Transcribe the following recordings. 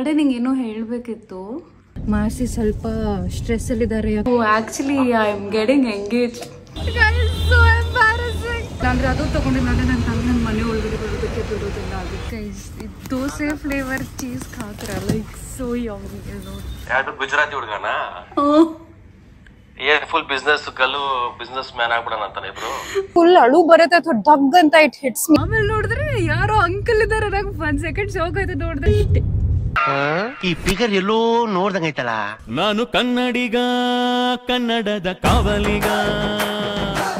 ಒಡೆ ನಿಂಗೆ ಏನೋ ಹೇಳಬೇಕಿತ್ತು. ಮಾಸಿ ಸ್ವಲ್ಪ ಸ್ಟ್ರೆಸ್ ಅಲ್ಲಿ ಇದ್ದಾರೆ. Actually I am getting engage. ಅಂದ್ರೆ ಅದು ತಗೊಂಡಿದ್ದಂದ್ರೆ ನನ್ನ ತಂಗಿ ನನ್ನ ಮನೆ ಒಳಗಡೆ ಬರೋದಕ್ಕೆ ಬಿಡೋದಿಲ್ಲ. ಅದಕ್ಕೆ ದೋಸೆ ಫ್ಲೇವರ್ ಚೀಸ್ ಖಾತ್ರಲ್ಲ, ಲೈಕ್ ಸೋ ಯಮ್ಮಿ. ಯಾವುದು ಗುಜರಾತಿ ಹುಡುಗನ ಏನ್ ಫುಲ್ ಬಿಸ್ನೆಸ್ ಕಲ್ಲು ಬಿಸ್ನೆಸ್ ಮ್ಯಾನ್ ಆಗ್ಬಿಡೋಣ ಅಂತಾನೆ ಇಬ್ರು. ಫುಲ್ ಅಳು ಬರುತ್ತೆ ಅಥವಾ ಡಗ್ ಅಂತ ಇಟ್ ಹಿಟ್ಸ್. ಆಮೇಲೆ ನೋಡಿದ್ರೆ ಯಾರೋ ಅಂಕಲ್ ಇದಾರೆ. ನಂಗೆ 1 ಸೆಕೆಂಡ್ ಶಾಕ್ ಆಯ್ತು ನೋಡಿದ್ರೆ. ಇಷ್ಟೇ ಈ ಫಿಗರ್ ಎಲ್ಲೋ ನೋಡ್ದಂಗೈತಲ್ಲ. ನಾನು ಕನ್ನಡಿಗ, ಕನ್ನಡದ ಕಾವಲಿಗ.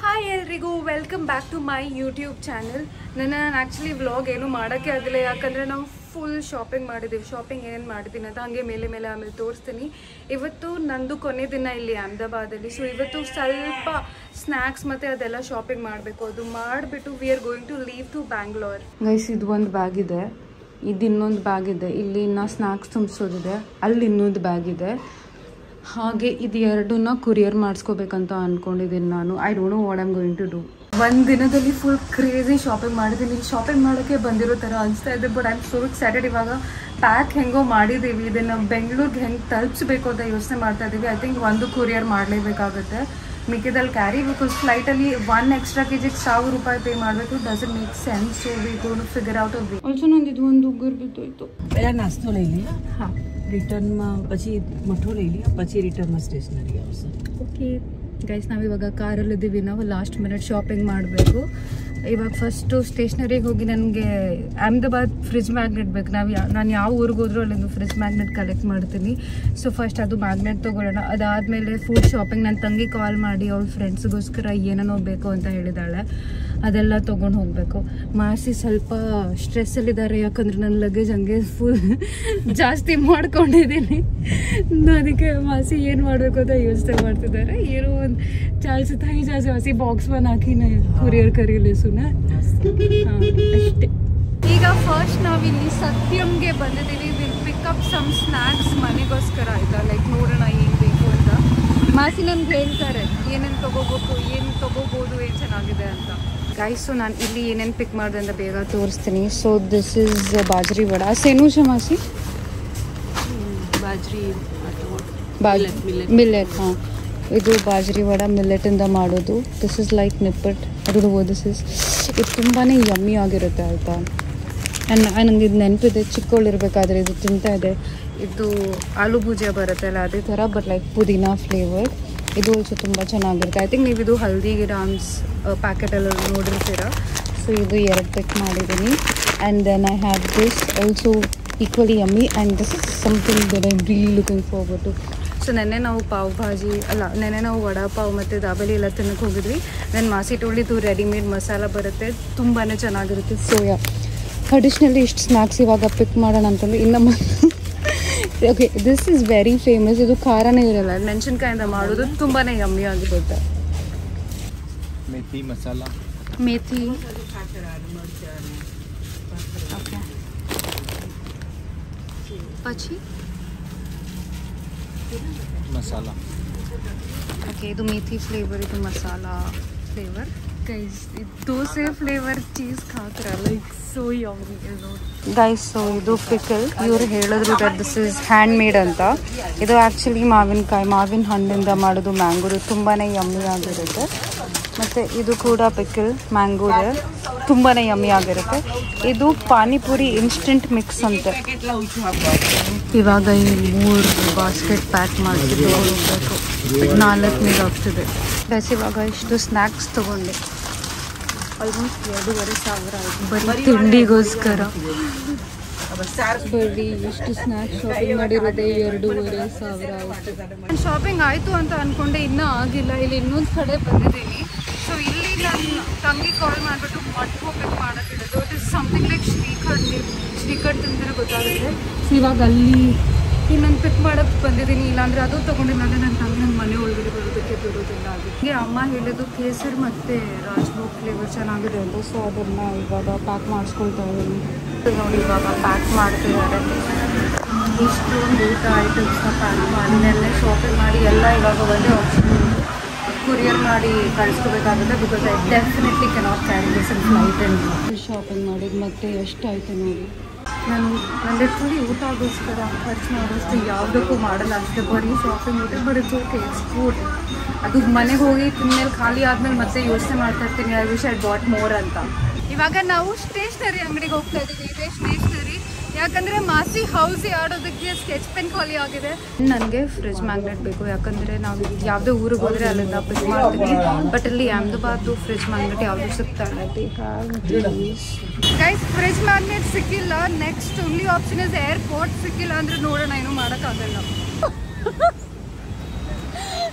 ಹಾಯ್ ಎಲ್ರಿಗೂ, welcome back to my YouTube channel. ನಾನು ಆ್ಯಕ್ಚುಲಿ ವ್ಲಾಗ್ ಏನು ಮಾಡೋಕ್ಕೆ ಆಗಿಲ್ಲ, ಯಾಕಂದರೆ ನಾವು ಫುಲ್ ಶಾಪಿಂಗ್ ಮಾಡಿದ್ದೀವಿ. ಶಾಪಿಂಗ್ ಏನೇನು ಮಾಡಿದ್ದೀನಿ ಅಂತ ಹಂಗೆ ಮೇಲೆ ಆಮೇಲೆ ತೋರಿಸ್ತೀನಿ. ಇವತ್ತು ನಂದು ಕೊನೆ ದಿನ ಇಲ್ಲಿ ಅಹಮದಾಬಾದಲ್ಲಿ. ಸೊ ಇವತ್ತು ಸ್ವಲ್ಪ ಸ್ನ್ಯಾಕ್ಸ್ ಮತ್ತು ಅದೆಲ್ಲ ಶಾಪಿಂಗ್ ಮಾಡಬೇಕು. ಅದು ಮಾಡಿಬಿಟ್ಟು we are going to leave to Bangalore. Guys, ಇದು ಒಂದು ಬ್ಯಾಗ್ ಇದೆ, ಇದು ಇನ್ನೊಂದು ಬ್ಯಾಗ್ ಇದೆ. ಇಲ್ಲಿ ಇನ್ನೂ ಸ್ನ್ಯಾಕ್ಸ್ ತುಂಬಿಸೋದಿದೆ, ಅಲ್ಲಿ ಇನ್ನೊಂದು ಬ್ಯಾಗ್ ಇದೆ. ಹಾಗೆ ಇದು ಎರಡನ್ನ ಕೊರಿಯರ್ ಮಾಡಿಸ್ಕೋಬೇಕಂತ ಅಂದ್ಕೊಂಡಿದ್ದೀನಿ ನಾನು. I don't know what I am going to do. ಒಂದು ದಿನದಲ್ಲಿ ಫುಲ್ ಕ್ರೇಜಿ ಶಾಪಿಂಗ್ ಮಾಡಿದ್ದೀನಿ. ಶಾಪಿಂಗ್ ಮಾಡೋಕ್ಕೆ ಬಂದಿರೋ ಥರ ಅನಿಸ್ತಾ ಇದೆ. But I am so excited. ಇವಾಗ ಪ್ಯಾಕ್ ಹೆಂಗೋ ಮಾಡಿದ್ದೀವಿ, ಇದನ್ನು ಬೆಂಗಳೂರಿಗೆ ಹೆಂಗೆ ತಲುಪಿಸ್ಬೇಕು ಅಂತ ಯೋಚನೆ ಮಾಡ್ತಾ ಇದ್ದೀವಿ. ಐ ಥಿಂಕ್ ಒಂದು ಕೊರಿಯರ್ ಮಾಡಲೇಬೇಕಾಗುತ್ತೆ. ಮಿಕ್ಕಿದಲ್ಲಿ ಕ್ಯಾರಿ, ಬಿಕಾಸ್ ಫ್ಲೈಟಲ್ಲಿ 1 extra kg ₹1000 ಪೇ ಮಾಡಬೇಕು. Doesn't make sense. So we go to figure out a way. Also ನಂದು ಇದು ಒಂದು ಉಗುರು ಬಿದ್ದೋಯ್ತು. પહેલા નાસ્તો લઈ લઈએ, હા, રિટર્નમાં પછી મઠો લઈ લઈએ, પછી રિટર્નમાં સ્ટેશનરી આવશે. ಓಕೆ ಗೈಸ್, ನಾವಿವಾಗ ಕಾರಲ್ಲಿದ್ದೀವಿ. ನಾವು ಲಾಸ್ಟ್ ಮಿನಿಟ್ ಶಾಪಿಂಗ್ ಮಾಡಬೇಕು. ಇವಾಗ ಫಸ್ಟು ಸ್ಟೇಷ್ನರಿಗೆ ಹೋಗಿ ನನಗೆ ಅಹಮದಾಬಾದ್ ಫ್ರಿಜ್ ಮ್ಯಾಗ್ನೆಟ್ ಬೇಕು. ನಾನು ಯಾವ ಊರಿಗೆ ಹೋದ್ರೂ ಅಲ್ಲಿಂದು ಫ್ರಿಜ್ ಮ್ಯಾಗ್ನೆಟ್ ಕಲೆಕ್ಟ್ ಮಾಡ್ತೀನಿ. ಸೊ ಫಸ್ಟ್ ಅದು ಮ್ಯಾಗ್ನೆಟ್ ತೊಗೊಳ್ಳೋಣ. ಅದಾದಮೇಲೆ ಫುಡ್ ಶಾಪಿಂಗ್. ನನ್ನ ತಂಗಿ ಕಾಲ್ ಮಾಡಿ ಅವಳ ಫ್ರೆಂಡ್ಸ್ಗೋಸ್ಕರ ಏನೇನೋ ಬೇಕು ಅಂತ ಹೇಳಿದ್ದಾಳೆ, ಅದೆಲ್ಲ ತೊಗೊಂಡು ಹೋಗಬೇಕು. ಮಾಸಿ ಸ್ವಲ್ಪ ಸ್ಟ್ರೆಸ್ಸಲ್ಲಿದ್ದಾರೆ, ಯಾಕಂದರೆ ನನ್ನ ಲಗೇಜ್ ಹಂಗೆ ಫುಲ್ ಜಾಸ್ತಿ ಮಾಡ್ಕೊಂಡಿದ್ದೀನಿ. ಅದಕ್ಕೆ ಮಾಸಿ ಏನು ಮಾಡಬೇಕು ಅಂತ ಯೋಚನೆ ಮಾಡ್ತಿದ್ದಾರೆ. ಏನೋ ಒಂದು ಚಾಲ್ಸಿ ತಾಯಿ ಜಾಸ್ತಿ ಹಸಿ ಬಾಕ್ಸ್ ಬನ್ ಹಾಕಿ ಕೊರಿಯರ್ ಕರೀಲಿ ಸುನ. ಹಾಂ, ಅಷ್ಟೇ. ಈಗ ಫಸ್ಟ್ ನಾವಿಲ್ಲಿ ಸತ್ಯಂಗೆ ಬಂದಿದ್ದೀವಿ. ವಿಲ್ ಪಿಕಪ್ ಸಮ್ ಸ್ನ್ಯಾಕ್ಸ್ ಮನೆಗೋಸ್ಕರ ಆಯಿತಾ. ಲೈಕ್ ನೋಡೋಣ ಏನು ಬೇಕು ಅಂತ. ಮಾಸಿ ನನ್ಗೆ ಹೇಳ್ತಾರೆ ಏನೇನು ತೊಗೋಬೇಕು, ಏನು ತೊಗೋಬೋದು, ಏನು ಚೆನ್ನಾಗಿದೆ ಅಂತ. ಗೈಸ್, ಸೊ ನಾನು ಇಲ್ಲಿ ಏನೇನು ಪಿಕ್ ಮಾಡಿದೆ ಅಂತ ಬೇಗ ತೋರಿಸ್ತೀನಿ. So this is bajri vada. ಸೇನೂಶ ಮಾಸಿ બાજરી ಮಿಲ್ಲೆಟ್. ಹಾಂ, ಇದು ಬಾಜ್ರಿ ವಡ ಮಿಲ್ಲೆಟಿಂದ ಮಾಡೋದು. This is like nippat. ಅದು ದಿಸ್ ಇಸ್ ಇದು ತುಂಬಾ ಯಮ್ಮಿ ಆಗಿರುತ್ತೆ ಆಯಿತಾ. ನನಗೆ ಇದು ನೆನಪಿದೆ, ಚಿಕ್ಕವಳಿರ್ಬೇಕಾದ್ರೆ ಇದು ತಿಂತಾ ಇದೆ. ಇದು ಆಲೂ ಭುಜಿಯಾ ಬರುತ್ತಲ್ಲ ಅದೇ ಥರ, ಬಟ್ ಲೈಕ್ ಪುದೀನಾ ಫ್ಲೇವರ್. ಇದು ಆಲ್ಸೋ ತುಂಬ ಚೆನ್ನಾಗಿರುತ್ತೆ. ಐ ಥಿಂಕ್ ನೀವು ಇದು ಹಲ್ದಿರಾಮ್ಸ್ ಪ್ಯಾಕೆಟಲ್ಲಿ ನೋಡಿರ್ತೀರ. ಸೊ ಇದು 2 ಪಿಕ್ ಮಾಡಿದ್ದೀನಿ. And then I have this also equally yummy. And this is something that I really looking forward to. So ನೆನ್ನೆ ನಾವು ನೆನ್ನೆ ನಾವು ವಡಾ ಪಾವ್ ಮತ್ತು ದಾಬಲಿ ಎಲ್ಲ ತಿನ್ನಕ್ಕೆ ಹೋಗಿದ್ವಿ. ದೆನ್ ಮಾಸಿ ಟೋಳಿದು ರೆಡಿಮೇಡ್ ಮಸಾಲ ಬರುತ್ತೆ, ತುಂಬಾ ಚೆನ್ನಾಗಿರುತ್ತೆ. ಸೋಯಾ ಟ್ರೆಡಿಷ್ನಲಿ ಇಷ್ಟು ಸ್ನ್ಯಾಕ್ಸ್ ಇವಾಗ ಪಿಕ್ ಮಾಡೋಣ ಅಂತಂದು. ಇನ್ನು okay, this is very famous. ಇದು ಖಾರನೇ ಇರಲ್ಲ, ಮೆಣಸಿನ್ಕಾಯಿಂದ ಮಾಡೋದು, ತುಂಬಾ ಯಮ್ಮಿ ಆಗಿರುತ್ತೆ. ಮೇಥಿ ಮಸಾಲ, ಮೇಥಿ. ಓಕೆ, પછી ಮಸಾಲ. ಓಕೆ, ಇದು ಮೇಥಿ ಫ್ಲೇವರ್, ಇದು ಮಸಾಲ ಫ್ಲೇವರ್. ಗೈಸ್, ಇದು ದೋಸೆ ಫ್ಲೇವರ್ ಚೀಸ್ ಖಾತ್ರ, like so yummy. Guys, so ಇದು ಪಿಕಲ್. ಇವರು ಹೇಳಿದ್ರು that this is hand made ಅಂತ. ಇದು ಆ್ಯಕ್ಚುಲಿ ಮಾವಿನ ಹಣ್ಣಿಂದ ಮಾಡೋದು, ಮ್ಯಾಂಗೋದು, ತುಂಬಾ ಯಮ್ಮಿ ಆಗಿರುತ್ತೆ. ಮತ್ತು ಇದು ಕೂಡ ಪಿಕಲ್ ಮ್ಯಾಂಗೋದೆ, ತುಂಬಾ ಯಮ್ಮಿ ಆಗಿರುತ್ತೆ. ಇದು ಪಾನಿಪುರಿ ಇನ್ಸ್ಟೆಂಟ್ ಮಿಕ್ಸ್ ಅಂತ. ಇವಾಗ ಈ 3 ಬಾಸ್ಕೆಟ್ ಪ್ಯಾಕ್ ಮಾಡಿಬಿಟ್ಟು ಹೋಗಬೇಕು. 4 ಆಗ್ತಿದೆ. ಬಸ್ ಇವಾಗ ಇಷ್ಟು ಸ್ನ್ಯಾಕ್ಸ್ ತೊಗೊಂಡೆ. ಆಲ್ಮೋಸ್ಟ್ 2,500 ಆಯಿತು ಬರೀ ತಿಂಡಿಗೋಸ್ಕರ. ಬರೀ ಇಷ್ಟು ಸ್ನ್ಯಾಕ್ಸ್ ಶಾಪಿಂಗ್ ಮಾಡಿರೋದೇ 2,500 ಆಯಿತು. ಶಾಪಿಂಗ್ ಆಯಿತು ಅಂತ ಅಂದ್ಕೊಂಡೆ, ಇನ್ನೂ ಆಗಿಲ್ಲ. ಇಲ್ಲಿ ಇನ್ನೊಂದು ಕಡೆ ಬಂದಿದ್ದೀನಿ. ಸೊ ಇಲ್ಲಿ ನನ್ನ ತಂಗಿ ಕಾಲ್ ಮಾಡಿಬಿಟ್ಟು ಮಟ್ಕೋ ಪಿಕ್ ಮಾಡೋಕ್ಕಿರೋದು. ಇಟ್ ಇಸ್ ಸಮಥಿಂಗ್ ಲೈಕ್ ಶ್ರೀಕಟ್ ತಿಂದರೆ ಗೊತ್ತಾಗುತ್ತೆ. ಸೊ ಇವಾಗ ಅಲ್ಲಿ ಇನ್ನೊಂದು ಪಿಕ್ ಮಾಡೋಕ್ಕೆ ಬಂದಿದ್ದೀನಿ. ಇಲ್ಲಾಂದರೆ ಅದು ತೊಗೊಂಡಿಲ್ಲ, ನನ್ನ ತಂಗಿ ನನ್ನ ಮನೆ ಒಳಗಡೆ ಬರೋದಕ್ಕೆ ಬಿಡೋದಿಲ್ಲ. ಅದಕ್ಕೆ ಅಮ್ಮ ಹೇಳಿದ್ದು ಕೇಸರ್ ಮತ್ತು ರಾಜ್ಭೋಗ್ ಫ್ಲೇವರ್ ಚೆನ್ನಾಗಿದೆ ಅಂತ. ಸೊ ಅದನ್ನು ಇವಾಗ ಪ್ಯಾಕ್ ಮಾಡಿಸ್ಕೊಳ್ತಾ ಇದ್ದೀನಿ. ನೋಡಿ ಇವಾಗ ಪ್ಯಾಕ್ ಮಾಡ್ತಿದ್ದಾರೆ. ಇಷ್ಟೊಂದು ಊಟ ಐಟಮ್ಸ್ನ ಪ್ಯಾಕ್ ಮಾಡಿ ನೆನ್ನೆ ಶಾಪಿಂಗ್ ಮಾಡಿ ಎಲ್ಲ ಇವಾಗ ಒಂದೇ ಆಪ್ಷನ್ ಕೊರಿಯರ್ ಮಾಡಿ ಕಳಿಸ್ಕೋಬೇಕಾಗುತ್ತೆ. Because I definitely cannot carry this in flight. And shopping ಮಾಡಿದ್ದು ಮತ್ತೆ ಎಷ್ಟಾಯಿತು ನೋಡಿ. ನಾನು ಲಿಟ್ರಲಿ ಊಟಗೋಸ್ಕರ ಖರ್ಚು ಮಾಡೋಷ್ಟು ಯಾವುದಕ್ಕೂ ಮಾಡಲ್ಲ ಅಷ್ಟೇ. ಬರೀ ಶಾಪಿಂಗ್ ಊಟ ಬರೀ ಓಕೆ ಇಟ್ಸ್ ಫುಡ್. ಅದು ಮನೆಗೆ ಹೋಗಿ ತಿಂದ್ಮೇಲೆ ಖಾಲಿ ಆದಮೇಲೆ ಮತ್ತೆ ಯೋಚನೆ ಮಾಡ್ತಾ ಇರ್ತೀನಿ I wish I bought more ಅಂತ. ಇವಾಗ ನಾವು ಸ್ಟೇಷ್ನರಿ ಅಂಗಡಿಗೆ ಹೋಗ್ತಾ ಇದ್ದೀವಿ. ಇದೇ ಸ್ಟೇಷ್ನರಿ, ಯಾಕಂದರೆ ಮಾಸಿ ಹೌಸಿ ಆಡೋದಕ್ಕೆ ಸ್ಕೆಚ್ ಪೆನ್ ಖಾಲಿ ಆಗಿದೆ. ನನಗೆ ಫ್ರಿಜ್ ಮ್ಯಾಗ್ನೆಟ್ ಬೇಕು, ಯಾಕಂದರೆ ನಾವು ಯಾವುದೇ ಊರಿಗೆ ಹೋದರೆ ಅಲ್ಲಿಂದ ಪಿಕ್ ಮಾಡ್ತೀವಿ. ಬಟ್ ಅಲ್ಲಿ ಅಹಮದಾಬಾದು ಫ್ರಿಜ್ ಮ್ಯಾಗ್ನೆಟ್ ಯಾವುದು ಸಿಗ್ತಾ ಇಲ್ಲ. ಗೈಸ್ ಫ್ರಿಜ್ ಮ್ಯಾಗ್ನೆಟ್ ಸಿಕ್ಕಿಲ್ಲ. Next only option is airport. ಸಿಕ್ಕಿಲ್ಲ ಅಂದರೆ ನೋಡೋಣ, ಏನೂ ಮಾಡೋಕ್ಕಾಗಲ್ಲ.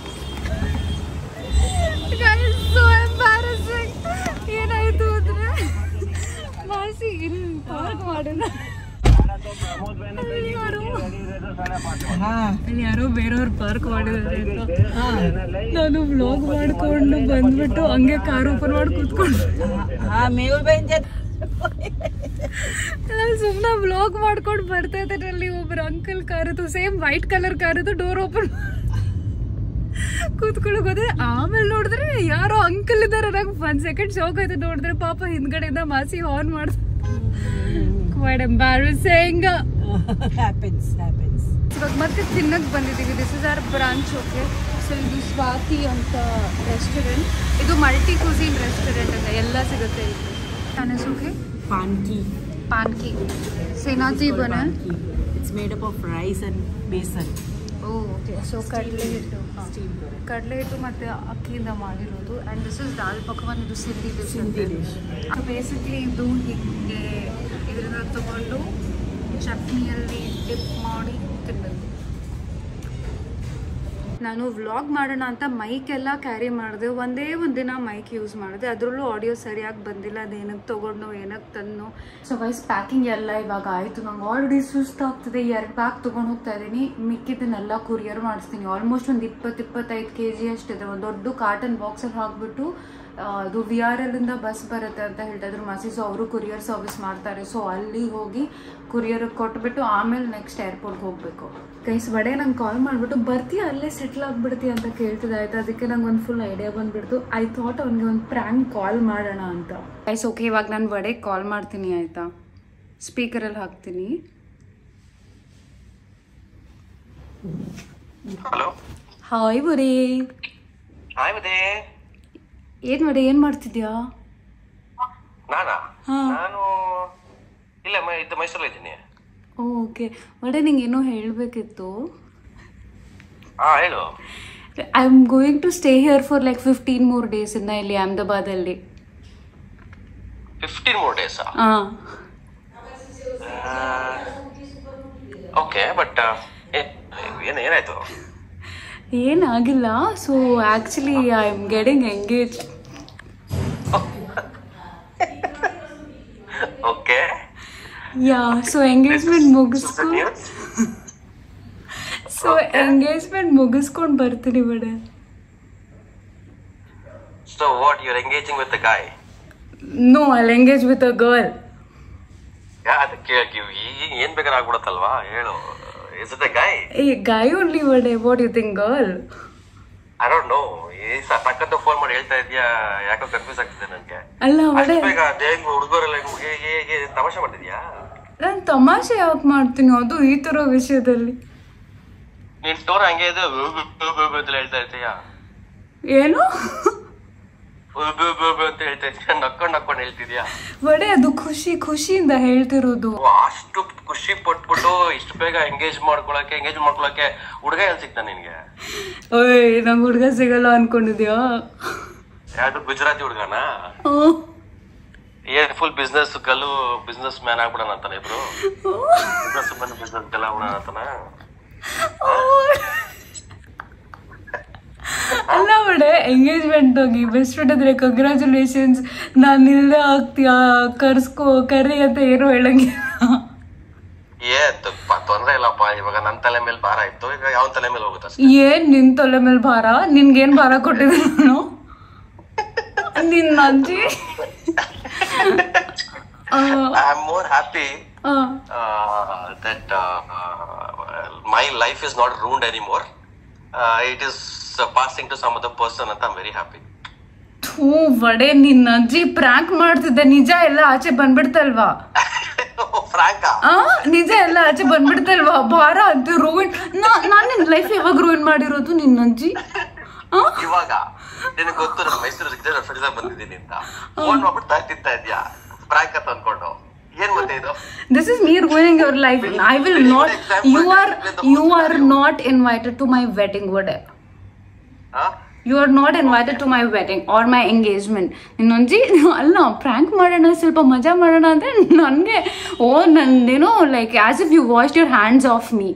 So embarrassing. ಏನಾಯಿತು ಅಂದರೆ ಮಾಸಿ ಇನ್ನು ಪಾರ್ಕ್ ಮಾಡೋಣ. ಅಲ್ಲಿ ಯಾರೋ ಬೇರೆಯವ್ರು ಪಾರ್ಕ್ ಮಾಡಿದ್ದಾರೆ ಅಂತ ನಾನು ವ್ಲಾಗ್ ಮಾಡ್ಕೊಂಡು ಬಂದ್ಬಿಟ್ಟು ಹಂಗೆ ಕಾರ್ ಓಪನ್ ಮಾಡಿ ಕೂತ್ಕೊಂಡು ನಾನು ಸುಮ್ಮನೆ ವ್ಲಾಗ್ ಮಾಡ್ಕೊಂಡು ಬರ್ತಾ ಇದ್ದಾರೆ. ಅಲ್ಲಿ ಒಬ್ಬರು ಅಂಕಲ್ ಕಾರದು, ಸೇಮ್ ವೈಟ್ ಕಲರ್ ಕಾರದು, ಡೋರ್ ಓಪನ್ ಕೂತ್ಕೊಳ್ಳೋಕೆ ಹೋದ್ರೆ ಆಮೇಲೆ ನೋಡಿದ್ರೆ ಯಾರೋ ಅಂಕಲ್ ಇದ್ದಾರೆ. ನಂಗೆ 1 ಸೆಕೆಂಡ್ ಶಾಕ್ ಆಯ್ತು. ನೋಡಿದ್ರೆ ಪಾಪ ಹಿಂದ್ಗಡೆಯಿಂದ ಮಾಸಿ ಹಾರ್ನ್ ಮಾಡ್ತಾರೆ. Quite embarrassing. ಇವಾಗ ಮತ್ತೆ ತಿನ್ನಕ್ಕೆ ಬಂದಿದ್ದೀವಿ. This is our branch. Okay, so ಇದು ಸ್ವಾತಿ ಅಂತ ರೆಸ್ಟೋರೆಂಟ್. ಇದು ಮಲ್ಟಿ ಕ್ಯೂಸಿನ್ ರೆಸ್ಟೋರೆಂಟ್ ಅಂತ ಎಲ್ಲ ಸಿಗುತ್ತೆ ಇಲ್ಲಿ. ನನ್ನ ಹೆಸರು ಪಾನ್ಕಿ ಸೇನಾತಿ ಬನ. It's made up of rice and besan. Okay, so ಕಡಲೆ ಹಿಟ್ಟು ಮತ್ತು ಅಕ್ಕಿಯಿಂದ ಮಾಡಿರೋದು. ಆ್ಯಂಡ್ ದಿಸ್ ಇಸ್ ದಾಲ್ ಪಕವಾನ್. ಇದು ಸಿಂಧಿ ಡಿಶ್. ಬೇಸಿಕ್ಲಿ ಇದು ಹೀಗೆ ಇದರಿಂದ ತಗೊಂಡು ಚಟ್ನಿಯಲ್ಲಿ ಡಿಪ್ ಮಾಡಿ ತಿನ್ನಬೇಕು. ನಾನು ವ್ಲಾಗ್ ಮಾಡೋಣ ಅಂತ ಮೈಕೆಲ್ಲ ಕ್ಯಾರಿ ಮಾಡಿದೆ. ಒಂದೇ ದಿನ ಮೈಕ್ ಯೂಸ್ ಮಾಡಿದೆ, ಅದರಲ್ಲೂ ಆಡಿಯೋ ಸರಿಯಾಗಿ ಬಂದಿಲ್ಲ. ಅದೇನಕ್ಕೆ ತೊಗೊಂಡು ಏನಕ್ಕೆ ತಂದು. ಸೊ ವೈಸ್ ಪ್ಯಾಕಿಂಗ್ ಎಲ್ಲ ಇವಾಗ ಆಯಿತು. ನಂಗೆ ಆಲ್ರೆಡಿ ಸುಸ್ತಾಗ್ತದೆ. 2 ಪ್ಯಾಕ್ ತೊಗೊಂಡು ಹೋಗ್ತಾ ಇದ್ದೀನಿ. ಮಿಕ್ಕಿದ್ದನ್ನೆಲ್ಲ ಕೊರಿಯರ್ ಮಾಡಿಸ್ತೀನಿ. ಆಲ್ಮೋಸ್ಟ್ ಒಂದು 20-25 kg ಅಷ್ಟಿದೆ. ಒಂದು ದೊಡ್ಡ ಕಾರ್ಟನ್ ಬಾಕ್ಸಲ್ಲಿ ಹಾಕ್ಬಿಟ್ಟು ಅದು VRL ಇಂದ ಬಸ್ ಬರುತ್ತೆ ಅಂತ ಹೇಳ್ತಾಯಿದ್ರು ಮಾಸಿ. ಸೊ ಅವರು ಕೊರಿಯರ್ ಸರ್ವಿಸ್ ಮಾಡ್ತಾರೆ. ಸೊ ಅಲ್ಲಿ ಹೋಗಿ ಕೊರಿಯರ್ಗೆ ಕೊಟ್ಬಿಟ್ಟು ಆಮೇಲೆ ನೆಕ್ಸ್ಟ್ ಏರ್ಪೋರ್ಟ್ಗೆ ಹೋಗಬೇಕು. ಗೈಸ್ ವಡೆ ನಂಗೆ ಕಾಲ್ ಮಾಡಿಬಿಟ್ಟು ಬರ್ತೀಯ ಅಲ್ಲೇ ಸೆಟ್ಲ್ ಆಗಿಬಿಡ್ತೀಯ ಅಂತ ಕೇಳ್ತಿದ್ದೆ. ಆಯ್ತು, ಅದಕ್ಕೆ ನಂಗೆ ಒಂದು ಫುಲ್ ಐಡಿಯಾ ಬಂದುಬಿಡ್ತು. ಐ ಥಾಟ್ ಅವ್ನಿಗೆ ಒಂದು ಪ್ರ್ಯಾಂಕ್ ಕಾಲ್ ಮಾಡೋಣ ಅಂತ. ಗೈಸ್ ಓಕೆ, ಇವಾಗ ನಾನು ವಡೆಗೆ ಕಾಲ್ ಮಾಡ್ತೀನಿ. ಆಯಿತಾ, ಸ್ಪೀಕರಲ್ಲಿ ಹಾಕ್ತೀನಿ. Hello. Hi vada. Hi vada. ಏನು ವಡೆ, ಏನು ಮಾಡ್ತಿದ್ಯಾ? ನಾನು ಇಲ್ಲ ಮೈಸೂರಲ್ಲಿ ಇದ್ದೀನಿ. ಓಕೆ ವಡೆ, ನಿಂಗೆ ಏನೋ ಹೇಳಬೇಕಿತ್ತು. ಹೇಳು. I am going to stay here for like 15 more days ಇನ್ನ ಇಲ್ಲಿ ಅಹಮದಾಬಾದಲ್ಲಿ. 15 more days? ಹಾಂ. ಓಕೆ, ಬಟ್ ಏನಾಯ್ತು? ಏನಾಗಿಲ್ಲ. So actually I am getting engage. Okay. Yeah, so engagement ಮುಗಿಸ್ಕೊಂಡು ಬರ್ತೀನಿ ಬಡೆ. So what, you're engaging with the guy? No, I'll engage with a girl. ಅದಕ್ಕೆ ಏನ್ ಬೇಕಾದ್ರೆ ಆಗ್ಬಿಡತ್ತಲ್ವಾ, ಹೇಳು. Is it a guy? Guy only ಬಡೆ. What do you think, girl? I don't know. ತಕ್ಕಂತ phone ಮಾಡಿ ಹೇಳ್ತಾ ಇದೀಯಾ, ಯಾಕೋ ಕನ್ಫ್ಯೂಸ್ ಆಗ್ತಿದೆ ನನಗೆ. ಅಲ್ಲ ಬಡೆ, ಹುಡುಗರೆಲ್ಲ ತಮಾಷೆ ಮಾಡ್ತಿದ್ಯಾ? ನಾನು ತಮಾಷೆ ಯಾಕೆ ಮಾಡ್ತೀನಿ? ಅದು ಈ ತರ ವಿಷಯದಲ್ಲಿ. ನೀನ್ ಸ್ಟೋರ್ ಹಂಗೆ ಇದೆ ಅಂತ ಹೇಳ್ತಾ ಇರ್ತೀಯಾ? ಏನು ಅಂತ ಹೇಳ್ತಾ ಇದ್ಯಾ? ನಕ್ಕೊಂಡು ಹೇಳ್ತಿದ್ಯಾ? ಬಡೆ, ಅದು ಖುಷಿಯಿಂದ ಹೇಳ್ತಿರೋದು. ಅಷ್ಟು ಖುಷಿ ಪಟ್ಬಿಟ್ಟು ಇಷ್ಟು ಬೇಗ ಎಂಗೇಜ್ ಮಾಡ್ಕೊಳಕ್ಕೆ ಹುಡುಗ ಎಲ್ಲಿ ಸಿಗ್ತಾನೆ ನಿನ್ಗೆ? ಓಯ್, ನಂಗೆ ಹುಡುಗ ಸಿಗಲ್ಲ ಅನ್ಕೊಂಡಿದ್ಯಾ? ಯಾವ್ದು ಗುಜರಾತಿ ಹುಡುಗನಾ? ಏನ್ ಫುಲ್ ಬಿಸ್ನೆಸ್ ಕಲ್ಲು, ಬಿಸ್ನೆಸ್ ಮ್ಯಾನ್ ಆಗ್ಬಿಡೋಣ ಅಂತಾನೆ ಇಬ್ರು? ಬಿಸ್ನೆಸ್ ಕಲ್ ಆಗ್ಬಿಡೋಣ ಅಂತಾನ? ಅಲ್ಲ ಬಡೆ, ಎಂಗೇಜ್ಮೆಂಟ್ ಹೋಗಿ ಬೆಸ್ಟ್ ಫ್ರೆಂಡ್ ಅಂದ್ರೆ ಕಂಗ್ರ್ಯಾಚುಲೇಷನ್ಸ್, ನಾನು ಇಲ್ಲದೆ ಆಗ್ತೀಯಾ, ಕರಿ ಅಂತ ಏನು ಹೇಳಂಗಿಲ್ಲ. ತೊಂದ್ರೆ ಇಲ್ಲಪ್ಪ. ಇವಾಗ ನನ್ ತಲೆ ಮೇಲೆ ಭಾರ ಇತ್ತು, ಈಗ ಯಾವ ತಲೆ ಮೇಲೆ ಹೋಗುತ್ತೆ? ಏನ್ ನಿನ್ ತಲೆ ಮೇಲೆ ಭಾರ? ನಿನ್ಗೇನ್ ಭಾರ ಕೊಟ್ಟಿದ್ದೆ ನಾನು? ನಿನ್ನ ಅಜ್ಜಿ. I am more happy that my life is not ruined anymore. It is passing to some other person and I'm very happy. Vada, ನಿನ್ನ ಅಜ್ಜಿ ಪ್ರ್ಯಾಂಕ್ ಮಾಡ್ತಿದ್ದೆ, ನಿಜ ಎಲ್ಲ ಆಚೆ ಬಂದ್ಬಿಡ್ತಲ್ವಾ? ಫ್ರಾಂಕಾ? ನಿಜ ಎಲ್ಲ ಆಚೆ ಬಂದ್ಬಿಡ್ತಲ್ವಾ ಭಾರ ಅಂತ ರೂಯಿನ್. ನಾನ್ ನಿನ್ ಲೈಫ್ ಯಾವಾಗ ರೂಯಿನ್ ಮಾಡಿರೋದು ನಿನ್ನ ಅಜ್ಜಿ? ಇವಾಗ ನಿನಗೆ ಗೊತ್ತು ನಾನು ಮೈಸೂರು ಫ್ರೆಂಡ್ಸ್ ಬಂದಿದ್ದೀನಿ ಅಂತ ಫೋನ್ ಮಾಡ್ಬಿಟ್ಟು ತಿಂತಾ ಇದ್ಯಾ ಫ್ರಾಂಕ್ ಅಂತ ಅನ್ಕೊಂಡು. ಏನ್ ಮತ್ತೆ ಇದು? This is me ruining your life. I will not. You are not invited to my wedding. Whatever. You are not invited to my wedding or my engagement. ಇನ್ನೊಂಜಿ ಅಲ್ಲ ಪ್ರ್ಯಾಂಕ್ ಮಾಡೋಣ ಸ್ವಲ್ಪ ಮಜಾ ಮಾಡೋಣ ಅಂದ್ರೆ ನನಗೆ ನಂದೇನೋ like as if you washed your hands off me.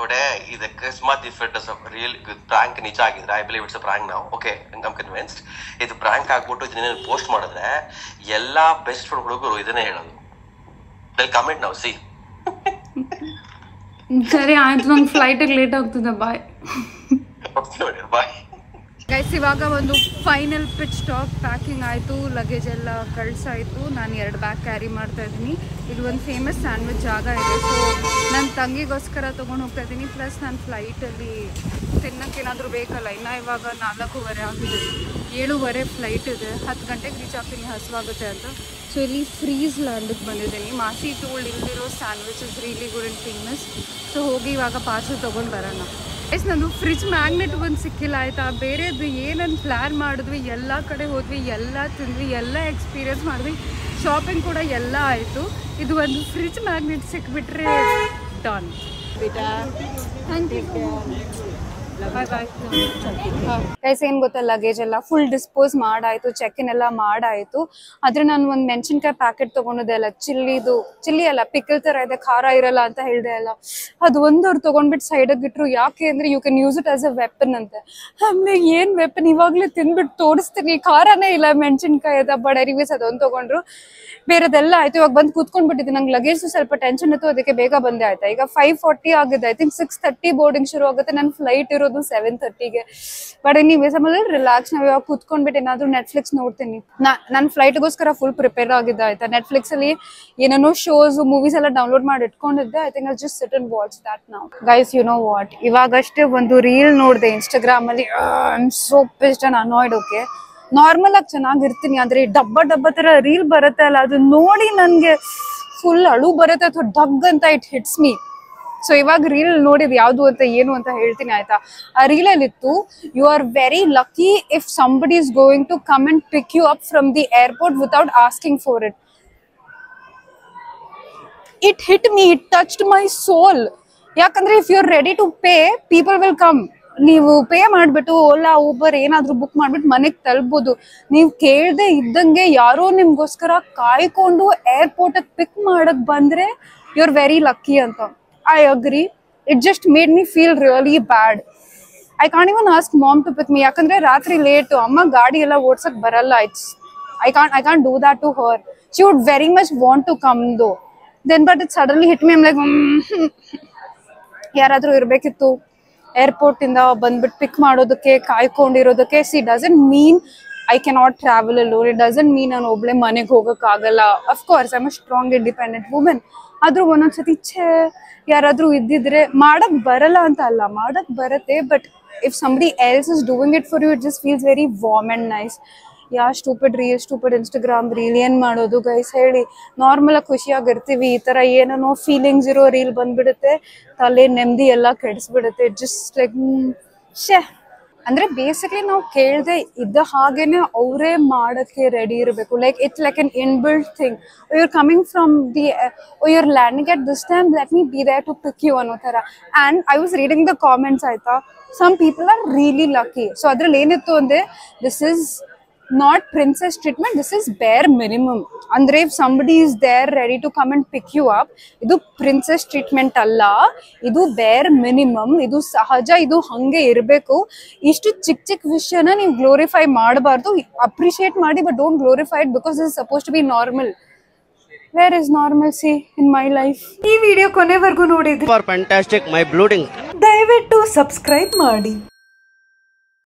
ಒಡೆ ಇದು ಅಕಸ್ಮಾತ್ if it is real prank ನಿಜ ಆಗಿದ್ರೆ I believe it's a prank now. Okay, I'm convinced. ಇದು ಪ್ರಾಂಕ್ ಆಗ್ಬಿಟ್ಟು ಇದನ್ನೇನು ಪೋಸ್ಟ್ ಮಾಡಿದ್ರೆ ಎಲ್ಲಾ ಬೆಸ್ಟ್ ಫ್ರೆಂಡ್ ಹುಡುಗರು ಇದನ್ನೇ ಹೇಳೋದು. They comment now C. ಸರಿ ಆಯ್ತು, ನಂಗೆ ಫ್ಲೈಟಿಗೆ ಲೇಟ್ ಆಗ್ತದೆ. ಬಾಯ್ ಬಾಯ್ ಗೈಸ್. ಇವಾಗ ಒಂದು ಫೈನಲ್ ಪಿಚ್ ಸ್ಟಾಪ್. ಪ್ಯಾಕಿಂಗ್ ಆಯಿತು, ಲಗೇಜ್ ಎಲ್ಲ ಕಳ್ಸಾಯಿತು. ನಾನು 2 ಬ್ಯಾಗ್ ಕ್ಯಾರಿ ಮಾಡ್ತಾ ಇದ್ದೀನಿ. ಇಲ್ಲಿ ಒಂದು ಫೇಮಸ್ ಸ್ಯಾಂಡ್ವಿಚ್ ಜಾಗ ಇದೆ, ಸೊ ನನ್ನ ತಂಗಿಗೋಸ್ಕರ ತೊಗೊಂಡು ಹೋಗ್ತಾ ಇದ್ದೀನಿ. ಪ್ಲಸ್ ನಾನು ಫ್ಲೈಟಲ್ಲಿ ತಿನ್ನೋಕ್ಕೇನಾದರೂ ಬೇಕಲ್ಲ. ಇನ್ನು ಇವಾಗ 4:15 ಆಗಿದೆ, 7:15 ಫ್ಲೈಟ್ ಇದೆ. 10 ಗಂಟೆಗೆ ರೀಚ್ ಆಗ್ತೀನಿ ಹಸುವಾಗುತ್ತೆ ಅಂತ. ಸೊ ಇಲ್ಲಿ ಫ್ರೀಸ್ ಲ್ಯಾಂಡಿಗೆ ಬಂದಿದ್ದೀನಿ. ಮಾಸಿ ಟೋಲ್ಡ್ ಇಲ್ಲಿರೋ sandwich is really good and famous. So ಹೋಗಿ ಇವಾಗ ಪಾರ್ಸಲ್ ತೊಗೊಂಡು ಬರೋಣ. ಎಸ್, ನಂದು ಫ್ರಿಜ್ ಮ್ಯಾಗ್ನೆಟ್ ಒಂದು ಸಿಕ್ಕಿಲ್ಲ ಆಯಿತಾ. ಬೇರೆದು ಏನನ್ನು ಪ್ಲ್ಯಾನ್ ಮಾಡಿದ್ವಿ, ಎಲ್ಲ ಕಡೆ ಹೋದ್ವಿ, ಎಲ್ಲ ತಿಂದ್ವಿ, ಎಲ್ಲ ಎಕ್ಸ್ಪೀರಿಯನ್ಸ್ ಮಾಡಿದ್ವಿ, ಶಾಪಿಂಗ್ ಕೂಡ ಎಲ್ಲ ಆಯಿತು. ಇದು ಒಂದು ಫ್ರಿಜ್ ಮ್ಯಾಗ್ನೆಟ್ ಸಿಕ್ಬಿಟ್ರೆ done. Thank you. Bye bye. Guys, ಏನು ಗೊತ್ತಾ, ಲಗೇಜ್ ಎಲ್ಲ ಫುಲ್ ಡಿಸ್ಪೋಸ್ ಮಾಡಾಯಿತು, ಚೆಕ್ ಇನ್ ಎಲ್ಲ ಮಾಡಾಯಿತು. ಆದರೆ ನಾನು ಒಂದು ಮೆಣಸಿನ್ಕಾಯಿ ಪ್ಯಾಕೆಟ್ ತೊಗೊಂಡಿದ್ದೆ ಅಲ್ಲ, ಚಿಲ್ಲಿ ಅಲ್ಲ, ಪಿಕಲ್ ಥರ ಇದೆ, ಖಾರ ಇರಲ್ಲ ಅಂತ ಹೇಳಿದೆ ಅಲ್ಲ, ಅದು ಅವ್ರು ತೊಗೊಂಡ್ಬಿಟ್ಟು ಸೈಡಿಗೆ ಇಟ್ಟರು. ಯಾಕೆ ಅಂದರೆ you can use it as a weapon ಅಂತೆ. ಆಮೇಲೆ ಏನು ವೆಪನ್, ಇವಾಗಲೇ ತಿಂದ್ಬಿಟ್ಟು ತೋರಿಸ್ತೀನಿ, ಖಾರನೇ ಇಲ್ಲ ಮೆಣಸಿನ್ಕಾಯಿ ಅದ. ಬಟ್ ಎನಿವೇಸ್ ಅದೊಂದು ತೊಗೊಂಡ್ರು. ಬೇರೆದೆಲ್ಲ ಆಯಿತು. ಇವಾಗ ಬಂದು ಕೂತ್ಕೊಂಡ್ಬಿಟ್ಟಿದ್ದೀನಿ. ನಂಗೆ ಲಗೇಜ್ ಸ್ವಲ್ಪ ಟೆನ್ಷನ್ ಇತ್ತು, ಅದಕ್ಕೆ ಬೇಗ ಬಂದೆ ಆಯ್ತಾ. ಈಗ 5:40 ಆಗಿದೆ. ಐ ಥಿಂಕ್ 6:30 ಬೋರ್ಡಿಂಗ್ ಶುರು ಆಗುತ್ತೆ. ನನ್ನ ಫ್ಲೈಟ್ ಇರೋದು 7:30ಗೆ. ಬಟ್ ಎನಿವೇಸ್ ಆಮೇಲೆ ರಿಲ್ಯಾಕ್ಸ್. ನಾವು ಇವಾಗ ಕೂತ್ಕೊಂಡ್ಬಿಟ್ಟು ಏನಾದರೂ ನೆಟ್ಫ್ಲಿಕ್ಸ್ ನೋಡ್ತೀನಿ. ನನ್ನ ಫ್ಲೈಟ್ಗೋಸ್ಕರ ಫುಲ್ ಪ್ರಿಪೇರ್ ಆಗಿದ್ದೆ ಆಯ್ತಾ. ನೆಟ್ಫ್ಲಿಕ್ಸಲ್ಲಿ ಏನೇನೋ ಶೋಸ್, ಮೂವೀಸ್ ಎಲ್ಲ ಡೌನ್ಲೋಡ್ ಮಾಡಿ ಇಟ್ಕೊಂಡಿದ್ದೆ. I think I just sit and watch that now. Guys, you know what, ಇವಾಗಷ್ಟೇ ಒಂದು ರೀಲ್ ನೋಡಿದೆ ಇನ್ಸ್ಟಾಗ್ರಾಮಲ್ಲಿ. I am so pissed and annoyed. Okay, normal ಆಗಿ ಚೆನ್ನಾಗಿರ್ತೀನಿ, ಆದರೆ ಡಬ್ಬ ಥರ ರೀಲ್ ಬರುತ್ತೆ ಅಲ್ಲ, ಅದು ನೋಡಿ ನನಗೆ ಫುಲ್ ಅಳು ಬರುತ್ತೆ ಅಥವಾ ಡಗ್ ಅಂತ ಇಟ್ ಹಿಟ್ಸ್ ಮೀ. ಸೊ ಇವಾಗ ರೀಲ್ ನೋಡಿದ್ ಯಾವುದು ಅಂತ ಏನು ಅಂತ ಹೇಳ್ತೀನಿ ಆಯ್ತಾ. ಆ ರೀಲಲ್ಲಿತ್ತು, you are very lucky if somebody is going to come and pick you up from the airport without asking for it. It hit me, it touched my soul. ಯಾಕಂದ್ರೆ if you are ready to pay, people will come. ನೀವು pay ಮಾಡಿಬಿಟ್ಟು Ola Uber ಏನಾದರೂ book ಮಾಡಿಬಿಟ್ಟು ಮನೆಗೆ ತಲುಪಬಹುದು. ನೀವು ಕೇಳದೆ ಇದ್ದಂಗೆ ಯಾರೋ ನಿಮ್ಗೋಸ್ಕರ ಕಾಯ್ಕೊಂಡು ಏರ್ಪೋರ್ಟಿಗೆ ಪಿಕ್ ಮಾಡಕ್ ಬಂದ್ರೆ ಯು ಆರ್ ವೆರಿ ಲಕ್ಕಿ ಅಂತ. I agree. It just made me feel really bad. I can't even ask mom to pick me. ಯಾಕಂದ್ರೆ ರಾತ್ರಿ ಲೇಟ್, ಅಮ್ಮ ಗಾಡಿ ಎಲ್ಲ ಓಡ್ಸಕ್ ಬರಲ್ಲ. I can't do that to her. She would very much want to come though. Then but it suddenly hit me. I'm like, ಯಾರಾದ್ರೂ ಇರ್ಬೇಕಿತ್ತು airport ಇಂದ ಬಂದ್ಬಿಟ್ಟು pick ಮಾಡೋದಕ್ಕೆ, ಕಾಯ್ಕೊಂಡಿರೋದಕ್ಕೆ. See doesn't mean I cannot travel alone. It doesn't mean ನಾನು ಒಬ್ಳೆ ಮನೆಗೆ ಹೋಗಕ್ಕಾಗಲ್ಲ. Of course, I'm a strong independent woman. ಆದ್ರೂ ಒಂದೊಂದ್ಸತಿ ಯಾರಾದ್ರೂ ಇದ್ದಿದ್ರೆ ಮಾಡಕ್ ಬರಲ್ಲ ಅಂತ ಅಲ್ಲ, ಮಾಡಕ್ ಬರುತ್ತೆ. But if somebody else is doing it for you, it just feels very warm and nice. Yeah stupid reel, stupid Instagram reel ಏನ್ ಮಾಡೋದು ಗೈಸ್ ಹೇಳಿ. ನಾರ್ಮಲ್ ಆಗಿ ಖುಷಿಯಾಗಿರ್ತೀವಿ, ಈ ತರ ಏನೇನೋ ಫೀಲಿಂಗ್ಸ್ ಇರೋ ರೀಲ್ ಬಂದ್ಬಿಡುತ್ತೆ, ತಲೆ ನೆಮ್ಮದಿ ಎಲ್ಲ ಕೆಡಿಸ್ಬಿಡುತ್ತೆ. ಜಸ್ಟ್ ಲೈಕ್ ಶೇ. ಅಂದ್ರೆ ಬೇಸಿಕ್ಲಿ ನಾವು ಕೇಳದೆ ಇದ್ದ ಹಾಗೇನೆ ಅವರೇ ಮಾಡಕ್ಕೆ ರೆಡಿ ಇರಬೇಕು. Like it's like an inbuilt thing. You are coming from the, you are landing at this time, let me be there to pick you ಅನ್ನೋ ಥರ. And I was reading the comments ಆಯ್ತಾ. Some people are really lucky. So ಅದ್ರಲ್ಲಿ ಏನಿತ್ತು ಅಂದ್ರೆ, this is not princess treatment, this is bare minimum. Andre if somebody is there ready to come and pick you up, idu princess treatment alla, idu bare minimum, idu sahaja, idu hange irbeku. Ishtu chick vishayana ನೀವು glorify ಮಾಡಬಾರದು. appreciate ಮಾಡಿ, but don't glorify it because this is supposed to be normal. Where is normalcy in my life? ಈ video ಕೊನೆವರೆಗೂ ನೋಡಿದ್ರೆ for fantastic ಮೈ ಬ್ಲೂಡಿಂಗ್ ದಯವಿಟ್ಟು subscribe ಮಾಡಿ.